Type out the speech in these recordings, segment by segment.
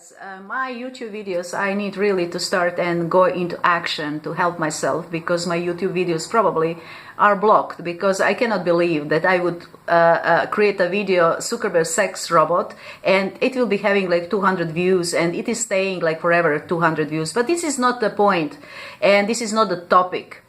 Guys, my YouTube videos, I need really to start and go into action to help myself, because my YouTube videos probably are blocked, because I cannot believe that I would create a video, Zuckerberg sex robot, and it will be having like 200 views, and it is staying like forever 200 views. But this is not the point, and this is not the topic.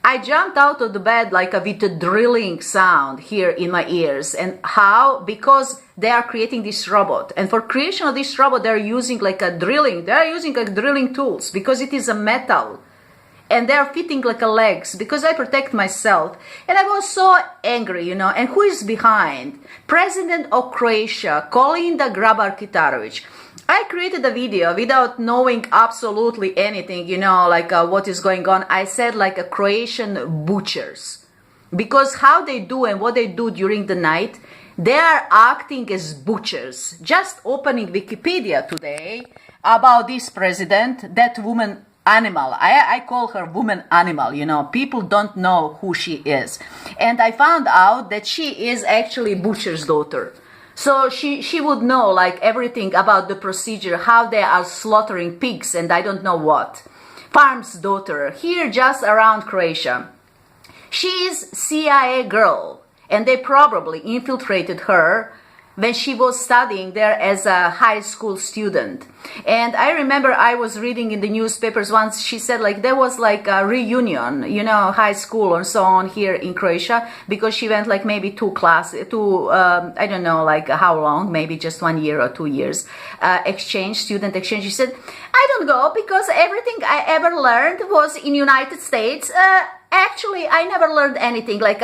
I jumped out of the bed like with a drilling sound here in my ears. And how? Because they are creating this robot. And for creation of this robot, they're using like a drilling. They're using like drilling tools because it is a metal. And they're fitting like a legs because I protect myself. And I was so angry, you know. And who is behind? President of Croatia, Kolinda Grabar Kitarovic. I created a video without knowing absolutely anything, you know, like what is going on. I said like a Croatian butchers, because how they do and what they do during the night, they are acting as butchers. Just opening Wikipedia today about this president, that woman animal. I call her woman animal, you know, people don't know who she is. And I found out that she is actually butcher's daughter. So she would know like everything about the procedure, how they are slaughtering pigs and I don't know what. Farm's daughter, here just around Croatia. She is CIA girl, and they probably infiltrated her when she was studying there as a high school student. And I remember I was reading in the newspapers once, she said like there was like a reunion, you know, high school or so on here in Croatia, because she went like maybe I don't know like how long, maybe just 1 year or 2 years, student exchange. She said, I don't go because everything I ever learned was in United States. Actually, I never learned anything, like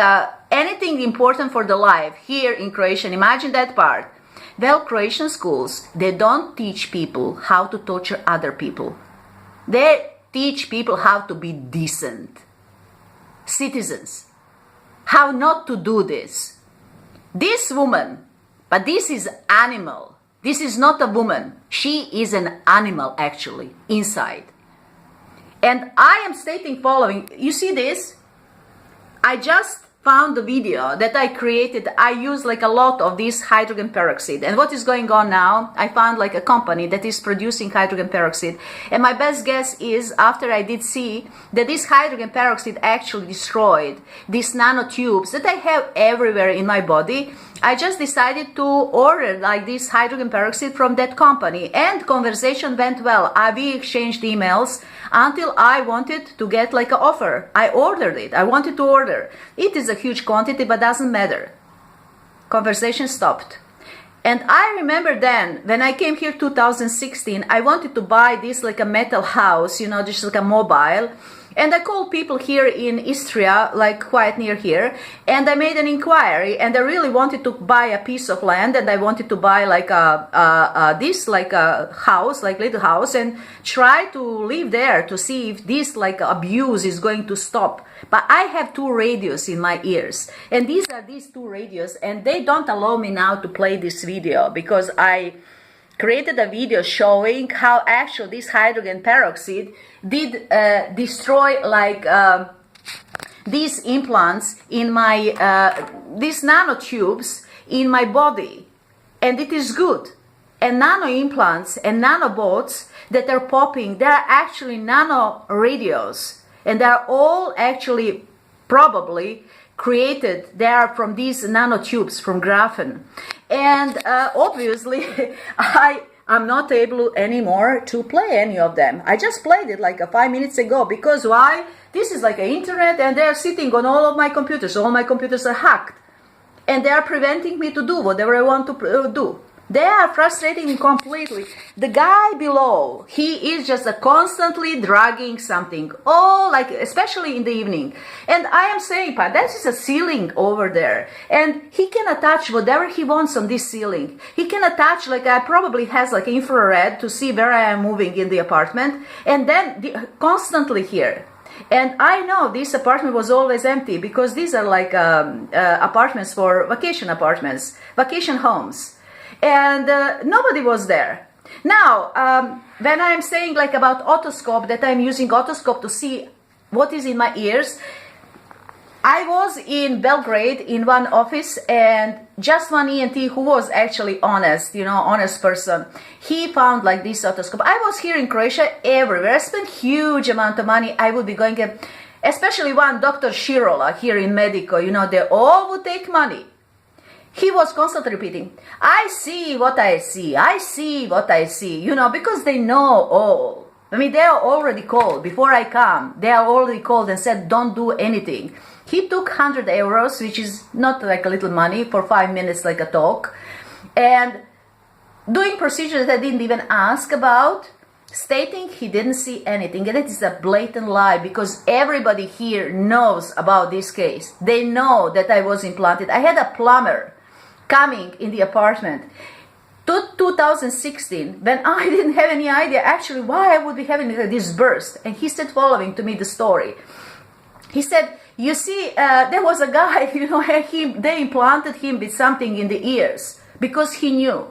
anything important for the life here in Croatia. Imagine that part. Well, Croatian schools, they don't teach people how to torture other people. They teach people how to be decent citizens, how not to do this. This woman, but this is animal. This is not a woman. She is an animal, actually, inside. And I am stating following. You see this? I just found the video that I created. I use like a lot of this hydrogen peroxide. And what is going on now? I found like a company that is producing hydrogen peroxide. And my best guess is, after I did see that this hydrogen peroxide actually destroyed these nanotubes that I have everywhere in my body, I just decided to order like this hydrogen peroxide from that company, and conversation went well. We exchanged emails until I wanted to get like an offer. I ordered it. I wanted to order. It is a huge quantity, but doesn't matter. Conversation stopped. And I remember then, when I came here 2016, I wanted to buy this like a metal house, you know, just like a mobile. And I called people here in Istria, like quite near here, and I made an inquiry, and I really wanted to buy a piece of land, and I wanted to buy like a house, like little house, and try to live there to see if this like abuse is going to stop. But I have 2 radios in my ears, and these are these 2 radios, and they don't allow me now to play this video because I created a video showing how actually this hydrogen peroxide did destroy like these implants in my these nanotubes in my body, and it is good. And nano implants and nanobots that are popping, they are actually nano radios, and they are all actually probably created. They are from these nanotubes from graphene. And obviously I'm not able anymore to play any of them. I just played it like 5 minutes ago, because why? This is like an internet, and they're sitting on all of my computers. All my computers are hacked, and they are preventing me to do whatever I want to do. They are frustrating me completely. The guy below, he is just constantly dragging something. Oh, like especially in the evening. And I am saying, but this is a ceiling over there. And he can attach whatever he wants on this ceiling. He can attach, like I probably has like infrared to see where I am moving in the apartment. And then constantly here. And I know this apartment was always empty, because these are like apartments for vacation apartments, vacation homes. And nobody was there. Now, when I'm saying like about otoscope, that I'm using otoscope to see what is in my ears, I was in Belgrade in one office, and just one ENT who was actually honest, honest person. He found like this otoscope. I was here in Croatia everywhere. I spent huge amount of money. I would be going, especially one Dr. Shirola here in Medico, they all would take money. He was constantly repeating, I see what I see, I see what I see, because they know all. I mean, they are already called. Before I come, they are already called and said, don't do anything. He took 100 euros, which is not like a little money, for 5 minutes like a talk, and doing procedures that I didn't even ask about, stating he didn't see anything. And it is a blatant lie, because everybody here knows about this case. They know that I was implanted. I had a plumber coming in the apartment to 2016, when I didn't have any idea actually why I would be having this burst. And he said following to me the story. He said, you see, there was a guy, they implanted him with something in the ears because he knew.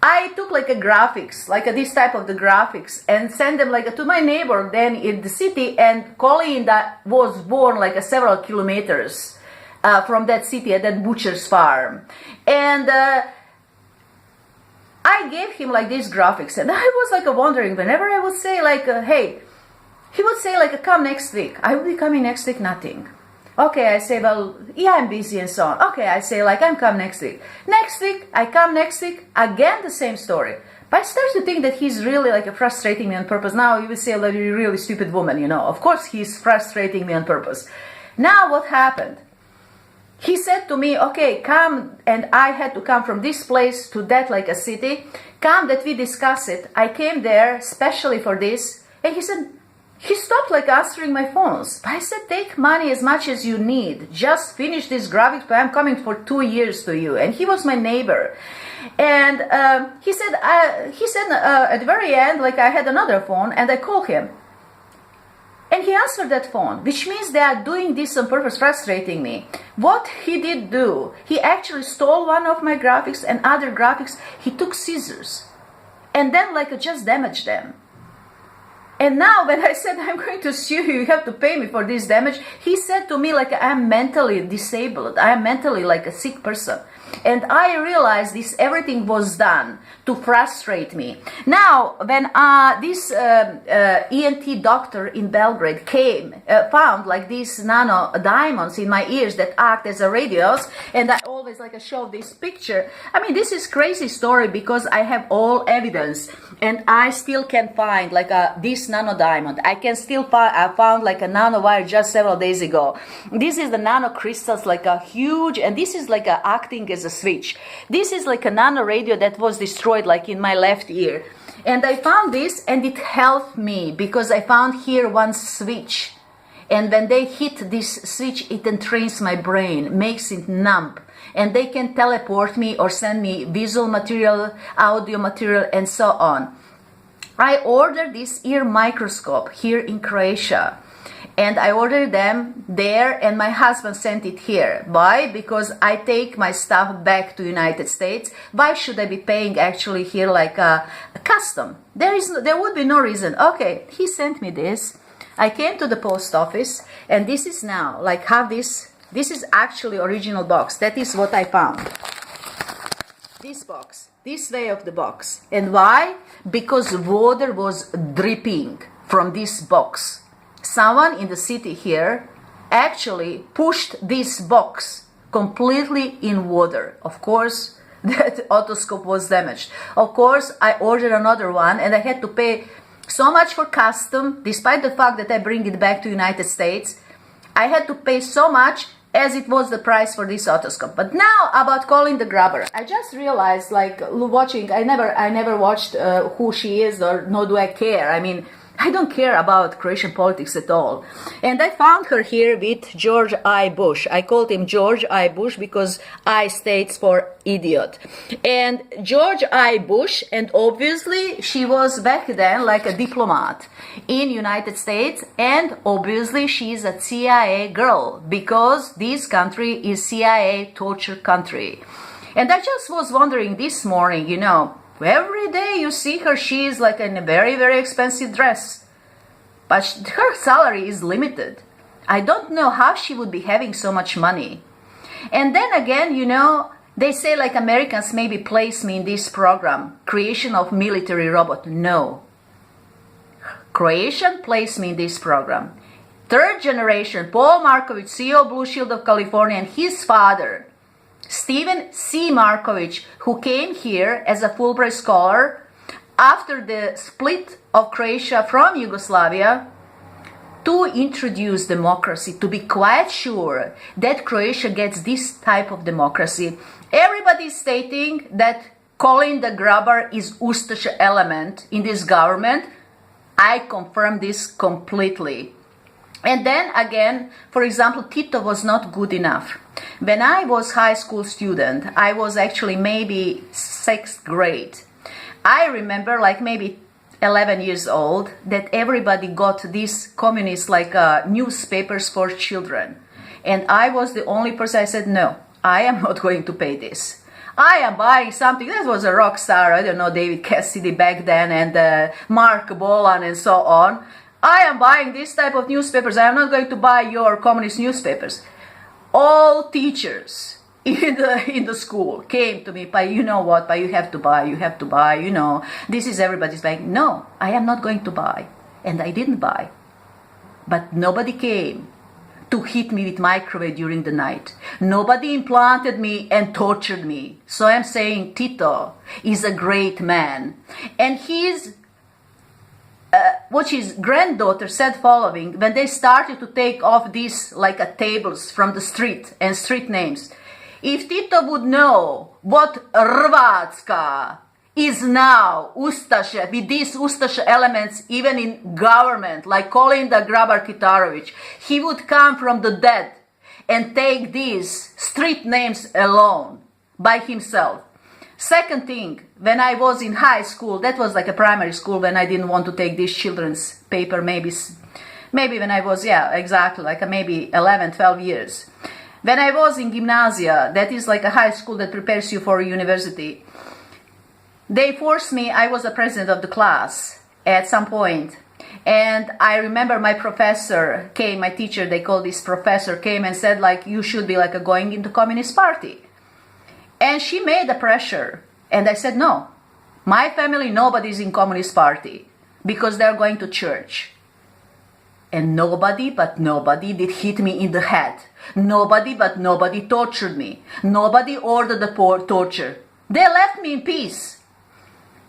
I took like a graphics, like this type of the graphics, and sent them like to my neighbor then in the city, and Kolinda was born like several kilometers from that city at that butcher's farm. And I gave him like these graphics, and I was like wondering, whenever I would say like, hey, he would say like, come next week. I will be coming next week, nothing. Okay, I say, well, yeah, I'm busy and so on. Okay, I say like, I'm come next week. Next week, I come next week, again the same story. But I start to think that he's really like frustrating me on purpose. Now you would say like, you're a really stupid woman, Of course he's frustrating me on purpose. Now what happened? He said to me, okay, come, and I had to come from this place to that like a city. Come that we discuss it. I came there specially for this. And he said, he stopped like answering my phones. I said, take money as much as you need. Just finish this graphics, but I'm coming for 2 years to you. And he was my neighbor. And he said at the very end, like I had another phone, and I called him. And he answered that phone, which means they are doing this on purpose, frustrating me. What he did do, he actually stole one of my graphics and other graphics. He took scissors and then like just damaged them. And now when I said, I'm going to sue you, you have to pay me for this damage, he said to me like, I'm mentally disabled. I am mentally like a sick person. And I realized this everything was done to frustrate me. Now, when this ENT doctor in Belgrade came, found like these nano diamonds in my ears that act as a radios, and I always like show this picture. I mean, this is crazy story because I have all evidence, and I still can find like this nano diamond. I can still find, I found like a nano wire just several days ago. This is the nano crystals, like a huge, and this is like acting as a switch. This is like a nano radio that was destroyed like in my left ear. And I found this, and it helped me because I found here one switch. And when they hit this switch, it entrains my brain, makes it numb. And they can teleport me or send me visual material, audio material, and so on. I ordered this ear microscope here in Croatia. And I ordered them there, and my husband sent it here. Why? Because I take my stuff back to United States. Why should I be paying actually here like a custom? There would be no reason. Okay, he sent me this. I came to the post office, and this is now like how this is actually original box. That is what I found. This box, this way of the box. And why? Because water was dripping from this box. Someone in the city here actually pushed this box completely in water. Of course, that otoscope was damaged. Of course, I ordered another one, and I had to pay so much for custom, despite the fact that I bring it back to United States. I had to pay so much as it was the price for this otoscope. But now about Kolinda Grabar, I just realized, like watching, I never watched who she is, or nor do I care. I mean, I don't care about Croatian politics at all. And I found her here with George I. Bush. I called him George I. Bush because I stands for idiot. And George I. Bush, and obviously she was back then like a diplomat in United States, and obviously she's a CIA girl because this country is CIA torture country. And I just was wondering this morning, every day you see her, she is like in a very, very expensive dress. But her salary is limited. I don't know how she would be having so much money. And then again, you know, they say like Americans maybe place me in this program, creation of military robot. No. Croatian placed me in this program. Third generation, Paul Markovich, CEO Blue Shield of California, and his father, Stephen C. Markovich, who came here as a Fulbright scholar after the split of Croatia from Yugoslavia, to introduce democracy, to be quite sure that Croatia gets this type of democracy. Everybody is stating that Kolinda Grabar is Ustasa element in this government. I confirm this completely. And then again, for example, Tito was not good enough. When I was high school student, I was actually maybe 6th grade. I remember like maybe 11 years old that everybody got these communist like newspapers for children. And I was the only person. I said, no, I am not going to pay this. I am buying something. That was a rock star, I don't know, David Cassidy back then, and Mark Bolan and so on. I am buying this type of newspapers. I am not going to buy your communist newspapers. All teachers in the school came to me, but you know what, but you have to buy, you know, this is everybody's buying. No, I am not going to buy. And I didn't buy. But nobody came to hit me with microwave during the night. Nobody implanted me and tortured me. So I'm saying Tito is a great man. And what his granddaughter said following, when they started to take off these like tables from the street and street names, if Tito would know what Hrvatska is now, Ustaša, with these Ustaša elements even in government, like Kolinda Grabar Kitarovic, he would come from the dead and take these street names alone, by himself. Second thing, when I was in high school, that was like a primary school when I didn't want to take this children's paper, maybe when I was, yeah, exactly, like maybe 11, 12 years. When I was in gymnasia, that is like a high school that prepares you for a university, they forced me, I was the president of the class at some point. And I remember my professor came, my teacher, they call this professor, came and said like, you should be like going into Communist Party. And she made the pressure. And I said, no, my family, nobody's in Communist Party because they're going to church. And nobody but nobody did hit me in the head. Nobody but nobody tortured me. Nobody ordered the torture. They left me in peace.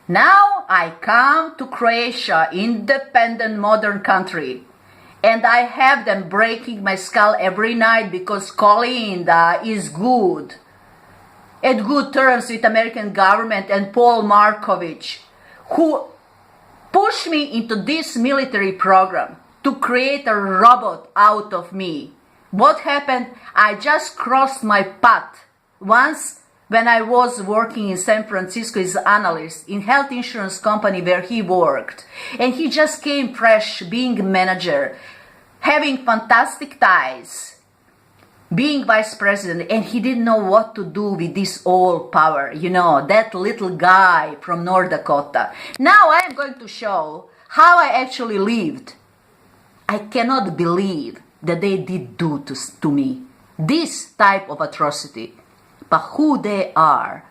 Now I come to Croatia, independent modern country, and I have them breaking my skull every night because Kolinda is good, at good terms with American government and Paul Markovich, who pushed me into this military program to create a robot out of me. What happened? I just crossed my path once when I was working in San Francisco as an analyst in health insurance company where he worked. And he just came fresh, being a manager, having fantastic ties, being vice president, and he didn't know what to do with this all power, you know, that little guy from North Dakota. Now I am going to show how I actually lived. I cannot believe that they did do to me this type of atrocity. But who they are.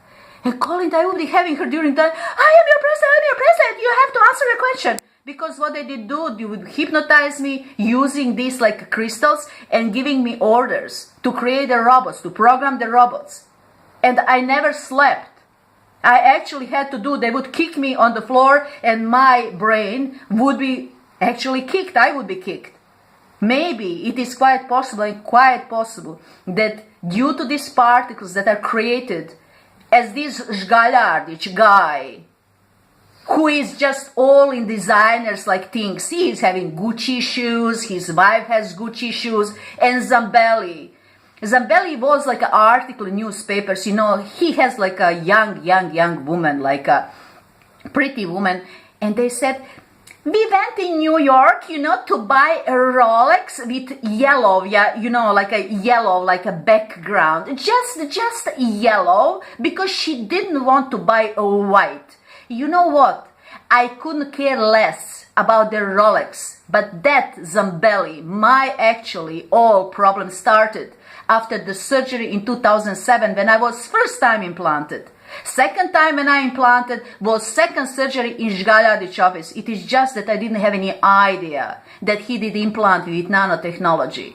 And Kolinda, I will be having her during that. I am your president, you have to answer a question. Because what they did do, they would hypnotize me using these like crystals and giving me orders to create the robots, to program the robots. And I never slept. I actually had to do, they would kick me on the floor and my brain would be actually kicked, I would be kicked. Maybe it is quite possible that due to these particles that are created as this Zgaljardic guy, who is just all in designers like things. He is having Gucci shoes, his wife has Gucci shoes, and Zambelli. Zambelli was like an article in newspapers, you know, he has like a young woman, like a pretty woman, and they said, we went in New York, you know, to buy a Rolex with yellow, yeah, you know, like a yellow, like a background, just yellow, because she didn't want to buy a white. You know what? I couldn't care less about their Rolex. But that Zambelli, my actually all problem started after the surgery in 2007 when I was first time implanted. Second time when I implanted was second surgery in Zgaljardic office. It is just that I didn't have any idea that he did implant with nanotechnology.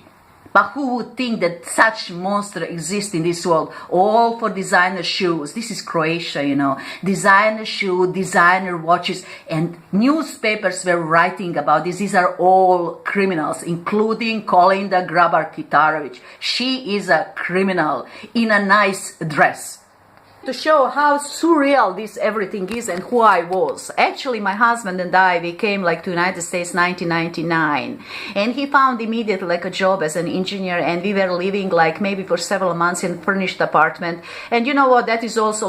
But who would think that such monster exists in this world? All for designer shoes. This is Croatia, you know. Designer shoe, designer watches, and newspapers were writing about this. These are all criminals, including Kolinda Grabar Kitarovic. She is a criminal in a nice dress. To show how surreal this everything is and who I was. Actually, my husband and I, we came like to United States 1999, and he found immediately like a job as an engineer, and we were living like maybe for several months in a furnished apartment. And you know what, that was also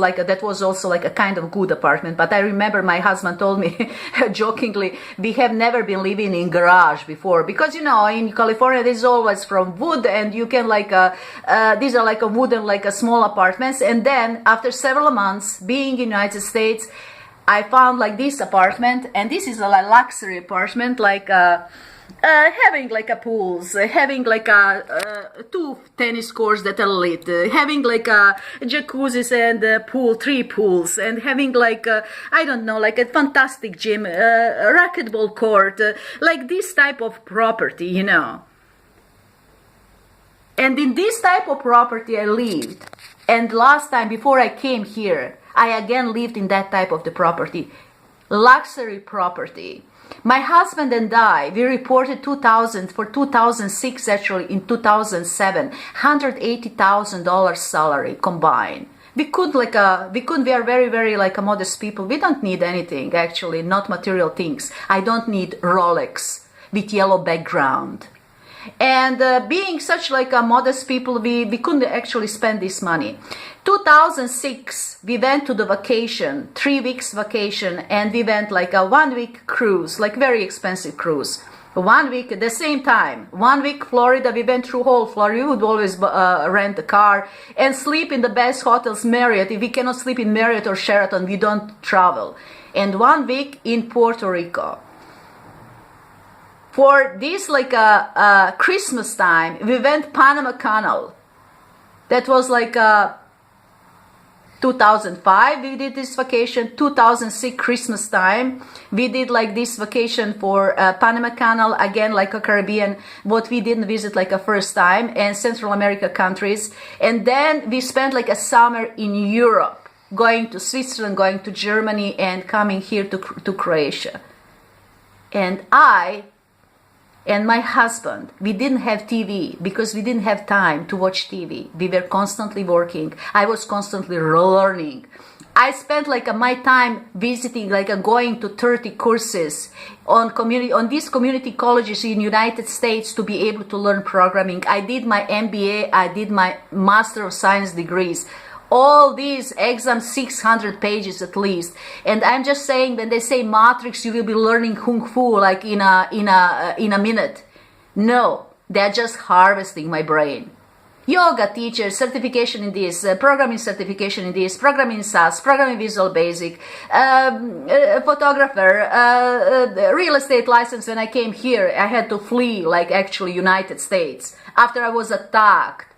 like a kind of good apartment. But I remember my husband told me jokingly, we have never been living in garage before, because you know in California this is always from wood, and you can like these are like a wooden like a small apartments. And then after several months being in United States, I found like this apartment, and this is a luxury apartment, like having like a pools, having like two tennis courts that are lit, having like a jacuzzis and a pool, 3 pools, and having like I don't know, like a fantastic gym, racquetball court, like this type of property, you know. And in this type of property I lived. And last time, before I came here, I again lived in that type of the property. Luxury property. My husband and I, we reported 2006 actually in 2007, $180,000 salary combined. We are very, very like a modest people. We don't need anything actually, not material things. I don't need Rolex with yellow background. And being such like a modest people, we couldn't actually spend this money. 2006, we went to the vacation, 3 weeks vacation, and we went like a 1 week cruise, like very expensive cruise. 1 week at the same time, 1 week Florida, we went through whole Florida. We would always rent a car and sleep in the best hotels, Marriott. If we cannot sleep in Marriott or Sheraton, we don't travel. And 1 week in Puerto Rico. For this like a Christmas time, we went Panama Canal. That was like 2005 we did this vacation. 2006 Christmas time we did like this vacation for Panama Canal, again like a Caribbean, what we didn't visit like a first time, and Central America countries. And then we spent like a summer in Europe, going to Switzerland, going to Germany, and coming here to Croatia. And I and my husband, we didn't have TV because we didn't have time to watch TV. We were constantly working. I was constantly learning. I spent like my time visiting, like going to 30 courses on these community colleges in United States to be able to learn programming. I did my MBA, I did my Master of Science degrees. All these exams, 600 pages at least. And I'm just saying, when they say matrix, you will be learning kung fu like in a minute. No, they're just harvesting my brain. Yoga teacher, certification in this, programming certification in this, programming in SAS, programming Visual Basic, photographer, real estate license. When I came here, I had to flee like actually United States after I was attacked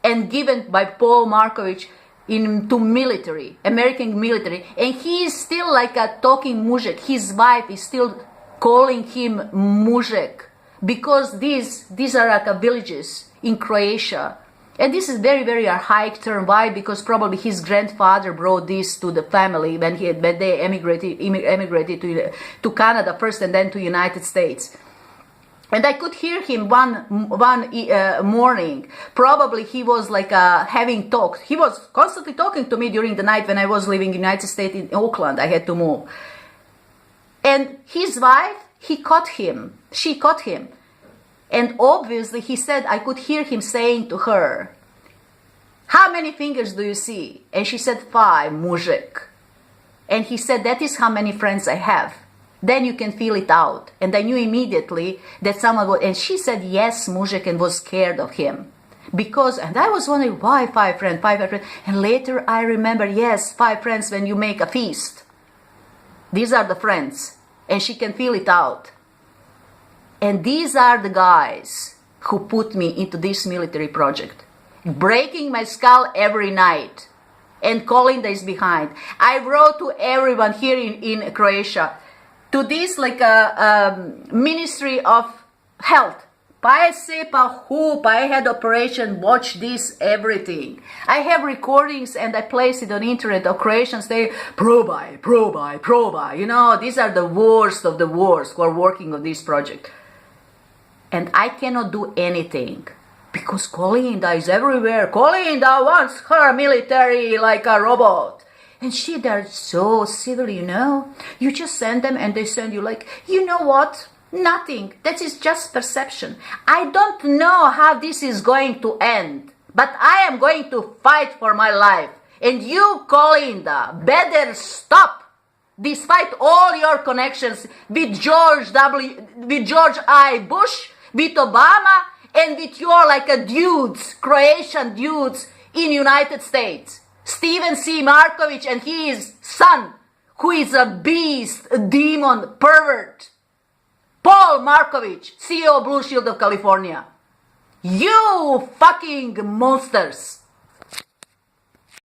and given by Paul Markovich into military, American military, and he is still like a talking muzhik. His wife is still calling him muzhik because these are like villages in Croatia, and this is very, very archaic term. Why? Because probably his grandfather brought this to the family when they emigrated to Canada first and then to United States. And I could hear him one morning. Probably he was like having talked. He was constantly talking to me during the night when I was living in the United States in Oakland. I had to move. And his wife, she caught him. And obviously he said, I could hear him saying to her, "How many fingers do you see?" And she said, 5, muzhik. And he said, that is how many friends I have. Then you can feel it out. And I knew immediately that someone would, and she said, yes, muzhik, and was scared of him. Because, and I was wondering, why 5 friends? And later I remember, yes, 5 friends when you make a feast. These are the friends, and she can feel it out. And these are the guys who put me into this military project, breaking my skull every night. And Kolinda is behind. I wrote to everyone here in Croatia, to this like Ministry of Health. Pa I had operation, watch this, everything. I have recordings and I place it on internet of Croatians saying, probaj. You know, these are the worst of the worst who are working on this project. And I cannot do anything because Kolinda is everywhere. Kolinda wants her military like a robot. And they're so civil, you know. You just send them and they send you like, you know what? Nothing. That is just perception. I don't know how this is going to end, but I am going to fight for my life. And you, Kolinda, better stop. Despite all your connections with George I. Bush, with Obama, and with your like a dudes, Croatian dudes in United States. Stephen C. Markovich and his son, who is a beast, a demon, pervert. Paul Markovich, CEO of Blue Shield of California. You fucking monsters.